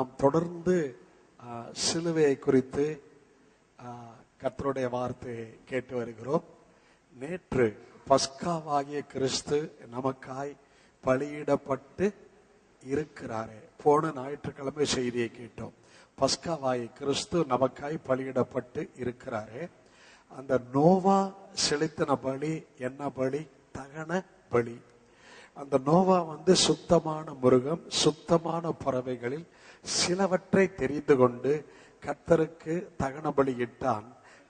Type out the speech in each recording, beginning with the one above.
நாம் தொடர்ந்து சிலுவையை குறித்து கர்த்தருடைய வார்த்தையை கேட்டு வருகிறோம். நேற்று பஸ்காவாகிய கிறிஸ்து நமக்காய் பலியிடப்பட்டு இருக்கிறாரே. போன ஞாயிற்றுக்கிழமை செய்தியை கேட்டோம். பஸ்காவாகிய கிறிஸ்து நமக்காய் பலியிடப்பட்டு இருக்கிறாரே. அந்த நோவா செலுத்தின பலி என்ன பலி? தகன பலி. அந்த நோவா சுத்தமான மிருகம், சுத்தமான பறவைகளில் சிலவற்றை தெரிந்து கொண்டு கர்த்தருக்கு தகன பலி இட்டான்.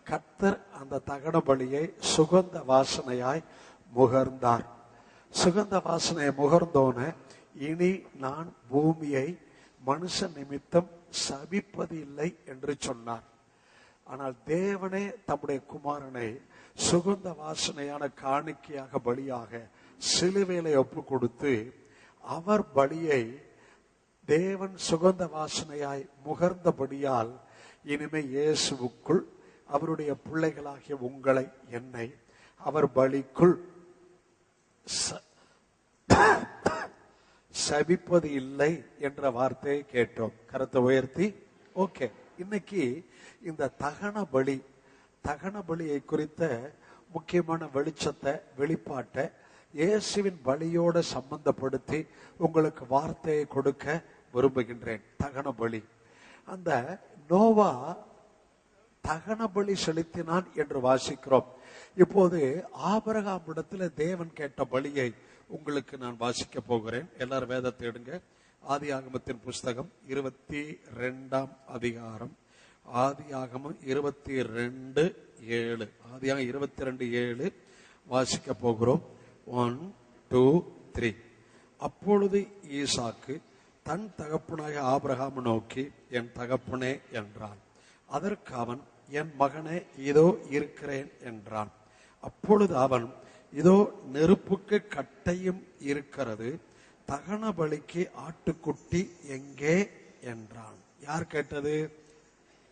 கர்த்தர் அந்த தகன பலியை சுகந்த வாசனையாய் முகர்ந்தார். சுகந்த வாசனையை முகர்ந்தோன, இனி நான் பூமியை மனுஷ நிமித்தம் சபிப்பது இல்லை என்று சொன்னார். ஆனால் தேவனே தம்முடைய குமாரனை சுகந்த வாசனையான காணிக்கையாக பலியாக சிலுவையிலே ஒப்பு கொடுத்து, அவர் பலியை தேவன் சுகந்த வாசனையாய் முகர்ந்தபடியால் இனிமே இயேசுவுக்குள் அவருடைய பிள்ளைகளாகிய உங்களை, என்னை அவர் பலிக்குள் சபிப்பது இல்லை என்ற வார்த்தையை கேட்டோம். கருத்தை உயர்த்தி ஓகே. இன்னைக்கு இந்த தகன பலியை குறித்த முக்கியமான வெளிப்பாட்டை இயேசுவின் பலியோட சம்பந்தப்படுத்தி உங்களுக்கு வார்த்தையை கொடுக்க விரும்புகின்றேன். தகன பலி. அந்த நோவா தகன பலி செலுத்தினான் என்று வாசிக்கிறோம். இப்போது ஆபிரகாமிடத்தில் தேவன் கேட்ட பலியை உங்களுக்கு நான் வாசிக்க போகிறேன். எல்லாரும் வேதத்தை எடுங்க. ஆதியாகமத்தின் புஸ்தகம் 22ஆம் அதிகாரம். ஆதியாகமம் 22:7. ஆதியாகமம் 22:7 வாசிக்க போகிறோம். 1, 2, 3. அப்பொழுது ஈசாக்கு தன் தகப்பனாக ஆபிரகாம் நோக்கி, என் தகப்பனே என்றான். அதற்கு அவன், என் மகனே, இதோ இருக்கிறேன் என்றான். அப்பொழுது அவன், இதோ நெருப்புக்கு கட்டையும் இருக்கிறது, தகன பலிக்கு ஆட்டுக்குட்டி எங்கே என்றான். யார் கேட்டது?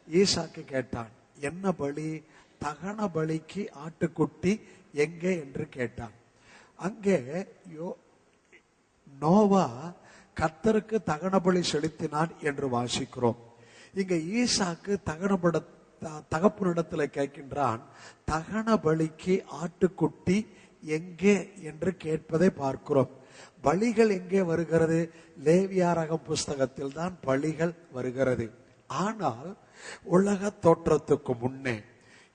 ஈசாக்கு கேட்டான். என்ன பலி? தகன பலிக்கு ஆட்டுக்குட்டி எங்கே என்று கேட்டான். அங்கே நோவா கர்த்தருக்கு தகன பலி செலுத்தினான் என்று வாசிக்கிறோம். இங்க ஈசாக்கு தகப்பனிடத்தில் கேட்கின்றான், தகன பலிக்கு ஆட்டுக்குட்டி எங்கே என்று கேட்பதை பார்க்கிறோம். பலிகள் எங்கே வருகிறது? லேவியாரகம் புஸ்தகத்தில் தான் பலிகள் வருகிறது. ஆனால் உலக தோற்றத்துக்கு முன்னே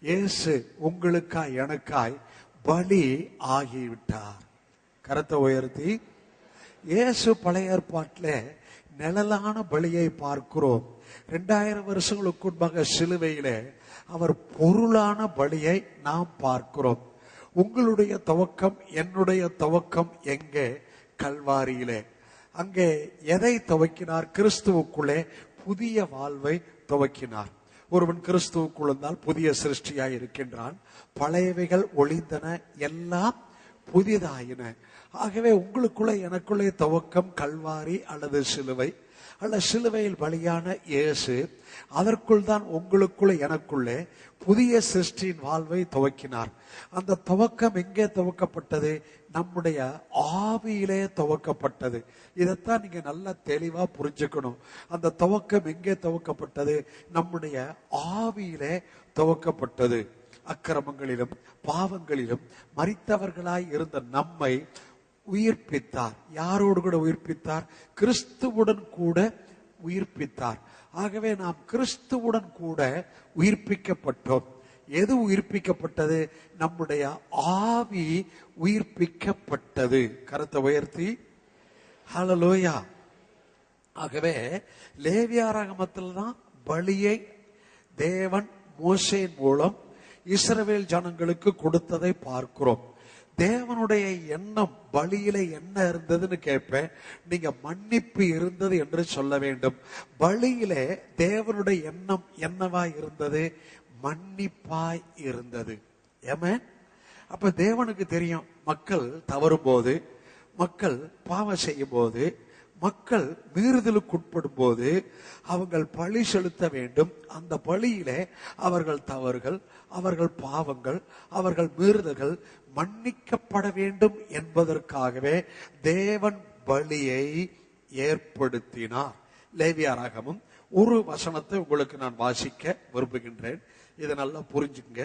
இயேசு உங்களுக்காய் எனக்காய் பலி ஆகிவிட்டார். கரத்தை உயர்த்தி. இயேசு பழைய ஏற்பாட்டில் நிழலான பலியை பார்க்கிறோம். 2000 வருஷங்களுக்கு முன்பாக சிலுவையிலே அவர் பொருளான பலியை நாம் பார்க்கிறோம். உங்களுடைய துவக்கம், என்னுடைய துவக்கம் எங்கே? கல்வாரியிலே. அங்கே எதை துவக்கினார்? கிறிஸ்துவுக்குள்ளே புதிய வாழ்வை துவக்கினார். ஒருவன் கிறிஸ்துவுக்குள் இருந்தால் புதிய சிருஷ்டியாய் இருக்கின்றான். பழையவைகள் ஒளிந்தன, எல்லாம் புதிதாயின. ஆகவே உங்களுக்குள்ளே எனக்குள்ளே துவக்கம் கல்வாரி அல்லது சிலுவை, அல்ல சிலுவையில் பலியான இயேசு. அதற்குள் தான் உங்களுக்குள்ளே எனக்குள்ளே புதிய சிருஷ்டியின் வாழ்வை துவக்கினார். அந்த துவக்கம் எங்கே துவக்கப்பட்டது? நம்முடைய ஆவியிலே துவக்கப்பட்டது. இதைத்தான் நீங்க நல்லா தெளிவா புரிஞ்சுக்கணும். அந்த துவக்கம் எங்கே துவக்கப்பட்டது? நம்முடைய ஆவியிலே துவக்கப்பட்டது. அக்கிரமங்களிலும் பாவங்களிலும் மரித்தவர்களாய் இருந்த நம்மை உயிர்ப்பித்தார். யாரோடு கூட உயிர்ப்பித்தார்? கிறிஸ்துவுடன் கூட உயிர்ப்பித்தார். ஆகவே நாம் கிறிஸ்துவுடன் கூட உயிர்ப்பிக்கப்பட்டோம். எது உயிர்ப்பிக்கப்பட்டது? நம்முடைய ஆவி உயிர்ப்பிக்கப்பட்டது. கரத்தை உயர்த்தி ஹல்லேலூயா. ஆகவே லேவியாரகமத்தில் தான் பலியை தேவன் மோசேயின் மூலம் இஸ்ரவேல் ஜனங்களுக்கு கொடுத்ததை பார்க்கிறோம். தேவனுடைய எண்ணம் பலியிலே என்ன இருந்ததுன்னு கேட்பேன். நீங்க மன்னிப்பு இருந்தது என்று சொல்ல வேண்டும். பலியிலே தேவனுடைய எண்ணம் என்னவா இருந்தது? மன்னிப்பாய் இருந்தது. ஆமென். அப்ப தேவனுக்கு தெரியும், மக்கள் தவறும் போது, மக்கள் பாவம் செய்யும் போது, மக்கள் மீறுதலுக்கு உட்படும் போது அவர்கள் பலி செலுத்த வேண்டும். அந்த பலியிலே அவர்கள் தவறுகள், அவர்கள் பாவங்கள், அவர்கள் மீறுதல்கள் மன்னிக்கப்பட வேண்டும் என்பதற்காகவே தேவன் பலியை ஏற்படுத்தினார். லேவியராகமம் ஒரு வசனத்தை உங்களுக்கு நான் வாசிக்க விரும்புகின்றேன். இதை நல்லா புரிஞ்சுங்க.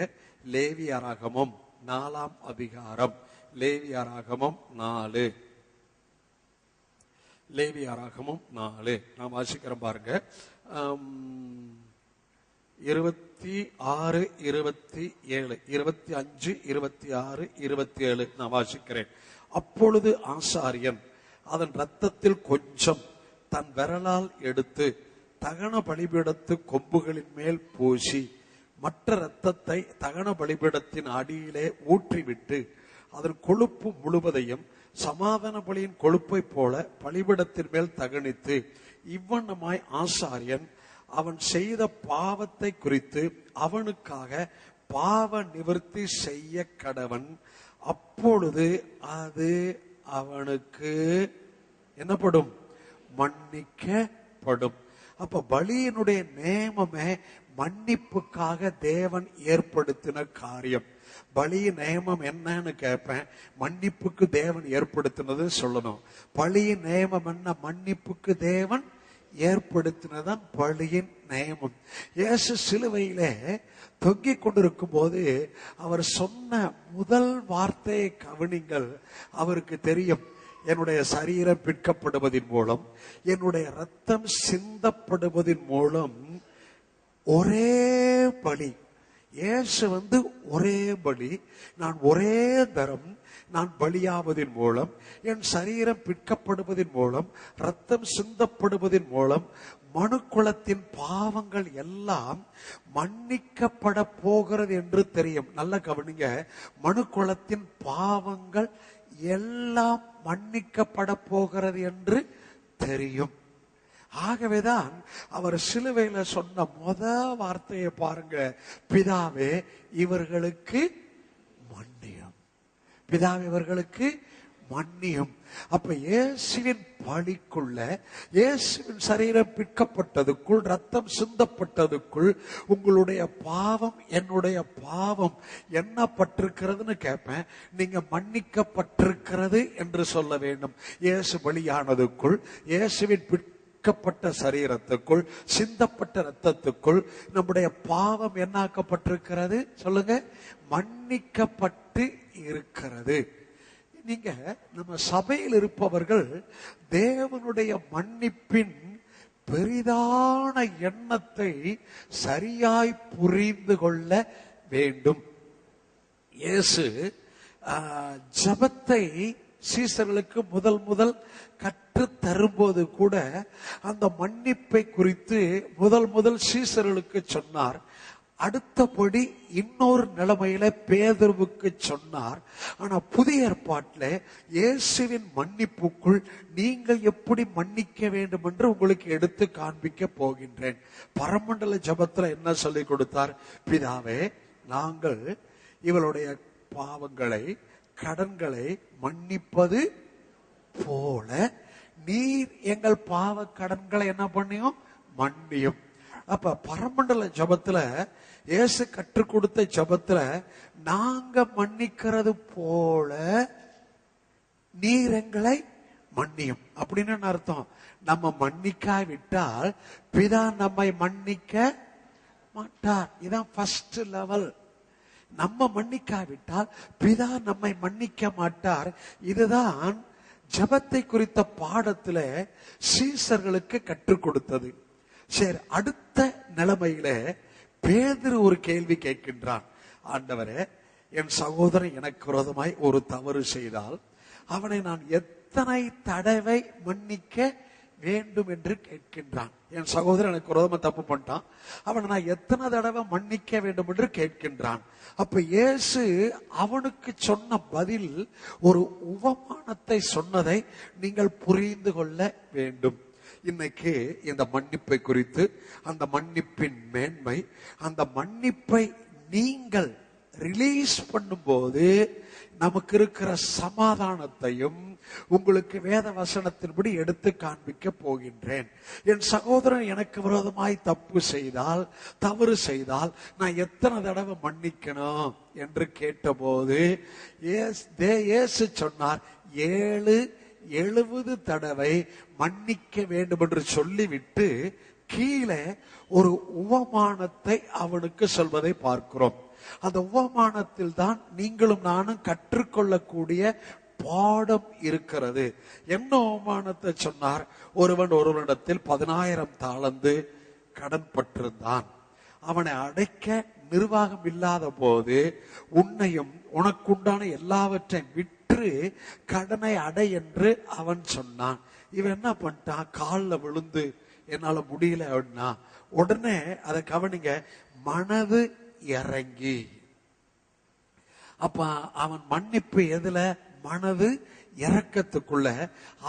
லேவியராகமம் 4ஆம் அதிகாரம், லேவியராகமம் 4, லேவியராகமம் 4 நான் வாசிக்கிறேன் பாருங்க. 26, 27, 25, 26, 27 நான் வாசிக்கிறேன். அப்பொழுது ஆசாரியன் அதன் இரத்தத்தில் கொஞ்சம் தன் விரலால் எடுத்து தகன பலிபீடத்து கொம்புகளின் மேல் பூசி மற்ற இரத்தத்தை தகன பலிபீடத்தின் அடியிலே ஊற்றிவிட்டு அதன் கொழுப்பு முழுவதையும் சமாதான பலியின் கொழுப்பை போல பலிபீடத்தின் மேல் தகனித்து இவ்வண்ணமாய் ஆசாரியன் அவன் செய்த பாவத்தை குறித்து அவனுக்காக பாவ நிவர்த்தி செய்ய கடவன். அப்பொழுது அது அவனுக்கு என்னப்படும்? மன்னிக்கப்படும். அப்ப பலியினுடைய நேமமே மன்னிப்புக்காக தேவன் ஏற்படுத்தின காரியம். பலியின் நேமம் என்னன்னு கேட்பேன். மன்னிப்புக்கு தேவன் ஏற்படுத்தினது சொல்லணும். பலியின் நேமம் என்ன? மன்னிப்புக்கு தேவன் ஏற்படுத்தினதான் பலியின் நேமம். இயேசு சிலுவையிலே தொங்கிக் கொண்டிருக்கும் போது அவர் சொன்ன முதல் வார்த்தையை கவனிங்கள். அவருக்கு தெரியும், என்னுடைய சரீரம் பிற்கப்படுவதன் மூலம், என்னுடைய ரத்தம் சிந்தப்படுவதன் மூலம் ஒரே பலி. இயேசு ஒரே பலி. நான் ஒரே தரம் நான் பலியாவதின் மூலம், என் சரீரம் பிற்கப்படுவதன் மூலம், ரத்தம் சிந்தப்படுவதன் மூலம் மனுக்குலத்தின் பாவங்கள் எல்லாம் மன்னிக்கப்பட போகிறது என்று தெரியும். நல்ல கவனிங்க. மனுக்குலத்தின் பாவங்கள் எல்லாம் மன்னிக்கப்பட போகிறது என்று தெரியும். ஆகவேதான் அவர் சிலுவையில சொன்ன வார்த்தையை பாருங்க. பிதாவே இவர்களுக்கு மன்னியும், பிதாவே இவர்களுக்கு மன்னியும். அப்ப இயேசுவின் பலிக்குள்ள, இயேசுவின் சரீரம் பிற்கப்பட்டதுக்குள், ரத்தம் சிந்தப்பட்டதுக்குள் உங்களுடைய பாவம், என்னுடைய பாவம் என்ன பட்டிருக்கிறதுன்னு கேட்பேன். நீங்க மன்னிக்கப்பட்டிருக்கிறது என்று சொல்ல வேண்டும். இயேசு பலியானதுக்குள், இயேசுவின் பிற்கப்பட்ட சரீரத்துக்குள், சிந்தப்பட்ட ரத்தத்துக்குள் நம்முடைய பாவம் என்னாக்கப்பட்டிருக்கிறது? சொல்லுங்க, மன்னிக்கப்பட்டு இருக்கிறது. நீங்க நம்ம சபையில் இருப்பவர்கள் தேவனுடைய மன்னிப்பின் பெரிதான எண்ணத்தை சரியாய் புரிந்து கொள்ள வேண்டும். இயேசு ஜெபத்தை சீசர்களுக்கு முதல் கற்று தரும்போது கூட அந்த மன்னிப்பை குறித்து முதல் சீசர்களுக்கு சொன்னார். அடுத்தபடி இன்னொரு நிலைமையில பேதுருவுக்கு சொன்னார். ஆனா புதிய ஏற்பாட்டில் இயேசுவின் மன்னிப்புக்குள் நீங்கள் எப்படி மன்னிக்க வேண்டும் என்று உங்களுக்கு எடுத்து காண்பிக்க போகின்றேன். பரமண்டல ஜெபத்துல என்ன சொல்லி கொடுத்தார்? பிதாவே, நாங்கள் இவளுடைய பாவங்களை, கடன்களை மன்னிப்பது போல நீர் எங்கள் பாவ கடன்களை என்ன பண்ணியும் மன்னியும். அப்ப பரமண்டல ஜபத்துல, இயேசு கற்றுக் கொடுத்த ஜபத்துல, நாங்க மன்னிக்கிறது போல நீர் எங்களை மன்னியும் அப்படின்னு அர்த்தம். நம்ம மன்னிக்காவிட்டால் பிதா நம்மை மன்னிக்க மாட்டார். இதான் ஃபர்ஸ்ட் லெவல். நம்ம மன்னிக்காவிட்டால் பிதா நம்மை மன்னிக்க மாட்டார். இதுதான் ஜபத்தை குறித்த பாடத்துல சீசர்களுக்கு கற்றுக் கொடுத்தது. சரி, அடுத்த நிலைமையில பேதுரு ஒரு கேள்வி கேட்கின்றான். ஆண்டவரே, என் சகோதரன் எனக்கு விரோதமாய் ஒரு தவறு செய்தால் அவனை நான் எத்தனை தடவை மன்னிக்க வேண்டும் என்று கேட்கின்றான். என் சகோதரன் எனக்கு விரோதமா தப்பு பண்ணிட்டான், அவனை நான் எத்தனை தடவை மன்னிக்க வேண்டும் என்று கேட்கின்றான். அப்ப இயேசு அவனுக்கு சொன்ன பதில் ஒரு உவமானத்தை சொன்னதை நீங்கள் புரிந்து கொள்ள வேண்டும். இன்னைக்கு இந்த மன்னிப்பை குறித்து, அந்த மன்னிப்பின் மேன்மை, அந்த மன்னிப்பை நீங்கள் ரிலீஸ் பண்ணும்போது நமக்கு இருக்கிற சமாதானத்தையும் உங்களுக்கு வேத வசனத்தின்படி எடுத்து காண்பிக்க போகின்றேன். என் சகோதரன் எனக்கு விரோதமாய் தவறு செய்தால் நான் எத்தனை தடவை மன்னிக்கணும் என்று கேட்டபோது இயேசு சொன்னார், 7 70 தடவை மன்னிக்க வேண்டும் என்று சொல்லிவிட்டு கீழே ஒரு உவமானத்தை அவனுக்கு சொல்வதை பார்க்கிறோம். அந்த உவமானத்தில் தான் நீங்களும் நானும் கற்றுக்கொள்ளக்கூடிய பாடம் இருக்கிறது. என்ன உவமானத்தை சொன்னார்? ஒருவன் ஒருவனிடத்தில் 10,000 தாலந்து கடன் பட்டிருந்தான். அவனை அடைக்க நிர்வாகம் இல்லாத போது உன்னையும் உனக்குண்டான எல்லாவற்றையும் விற்று கடனை அடை என்று அவன் சொன்னான். இவன் என்ன பண்ணிட்டான்? காலில் விழுந்து என்னால முடியல அப்படின்னா உடனே அதை கவனிங்க, மனது இறங்கி. அப்ப அவன் மன்னிப்பு எதுல? மனது இறக்கத்துக்குள்ள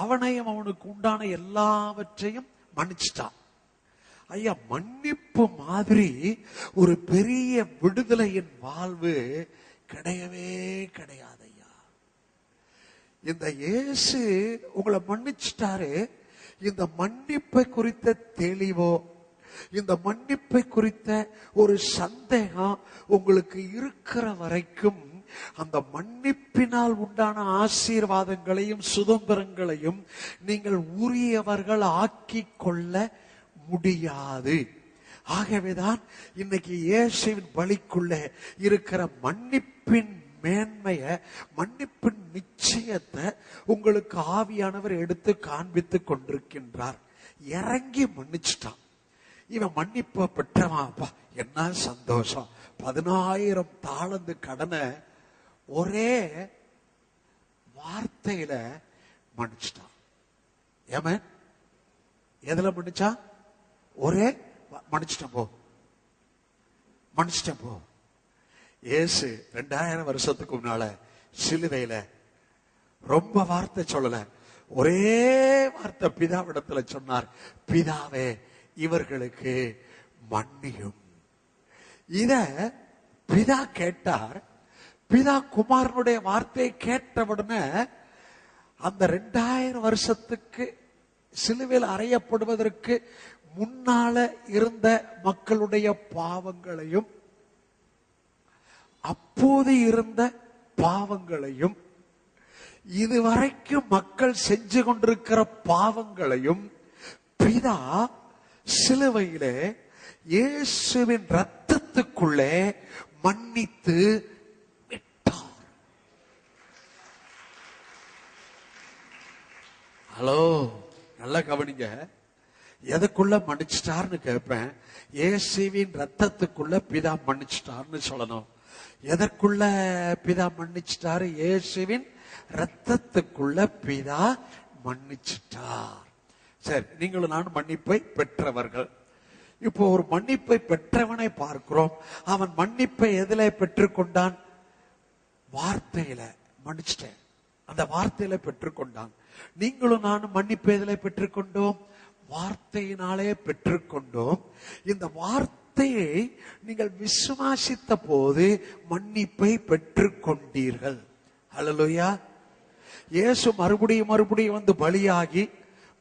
அவனையும் அவனுக்கு உண்டான எல்லாவற்றையும் மன்னிச்சிட்டான். ஐயா, மன்னிப்பு மாதிரி ஒரு பெரிய விடுதலையின் வாழ்வு கிடையவே கிடையாது ஐயா. இந்த இயேசு உங்களை மன்னிச்சிட்டாரு. இந்த மன்னிப்பை குறித்த தெளிவோ, இந்த மன்னிப்பை குறித்த ஒரு சந்தேகம் உங்களுக்கு இருக்கிற வரைக்கும் அந்த மன்னிப்பினால் உண்டான ஆசீர்வாதங்களையும் சுதந்திரங்களையும் நீங்கள் உரியவர்கள் ஆக்கி கொள்ள முடியாது. ஆகவேதான் இன்னைக்கு இயேசுவின் பலிக்குள்ளே இருக்கிற மன்னிப்பின் மேன்மைய, மன்னிப்பின் நிச்சயத்தை உங்களுக்கு ஆவியானவர் எடுத்து காண்பித்து கொண்டிருக்கின்றார். இறங்கி மன்னிச்சுட்டான். இவன் மன்னிப்ப பெற்றவாப்பா, என்ன சந்தோஷம். 10,000 தாளந்து கடனை ஒரே வார்த்தையில மன்னிச்சுட்டான். ஏமன், எதுல மன்னிச்சா? ஒரே மன்னிச்சிட்டேன் போ, மன்னிச்சிட்டேன் போ. இயேசு 2000 வருஷத்துக்கு முன்னால சிலுவையில ரொம்ப வார்த்தை சொல்லல, ஒரே வார்த்தை பிதாவிடத்துல சொன்னார், பிதாவே இவர்களுக்கு மன்னியும். இத பிதா கேட்டார். பிதா குமாரனுடைய வார்த்தையை கேட்டவுடனே அந்த 2000 வருஷத்துக்கு சிலுவையில் அறையப்படுவதற்கு முன்னால இருந்த மக்களுடைய பாவங்களையும் அப்போது இருந்த பாவங்களையும் இதுவரைக்கும் மக்கள் செஞ்சு கொண்டிருக்கிற பாவங்களையும் பிதா சிலுவையிலே இயேசுவின் ரத்தத்துக்குள்ளே மன்னித்து விட்டார். ஹலோ, நல்லா கவனிங்க. எதுக்குள்ள மன்னிச்சிட்டார்னு கேட்பேன். இயேசுவின் ரத்தத்துக்குள்ள பிதா மன்னிச்சிட்டார்னு சொல்லணும். எதற்குள்ள பிதா மன்னிச்சிட்டாரு? இயேசுவின் ரத்தத்துக்குள்ள பிதா மன்னிச்சிட்டார். சரி, நீங்களும் நானும் மன்னிப்பை பெற்றவர்கள். இப்போ ஒரு மன்னிப்பை பெற்றவனை பார்க்கிறோம். அவன் மன்னிப்பை எதில பெற்றுக்கொண்டான்? வார்த்தையில. மன்னிச்சிட்டேன், அந்த வார்த்தையில பெற்றுக்கொண்டான். நீங்களும் நானும் மன்னிப்பை எதில பெற்றுக்கொண்டோம்? வார்த்தையினாலே பெற்றுக்கொண்டோம். இந்த வார்த்தையை நீங்கள் விசுவாசித்த போது மன்னிப்பை பெற்றுக்கொண்டீர்கள். ஹல்லேலூயா. இயேசு மறுபடியும் வந்து பலியாகி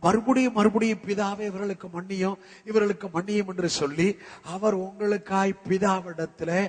மறுபடியும் பிதாவே இவர்களுக்கு மன்னியும், இவர்களுக்கு மன்னியும் என்று சொல்லி அவர் உங்களுக்காய் பிதாவிடத்திலே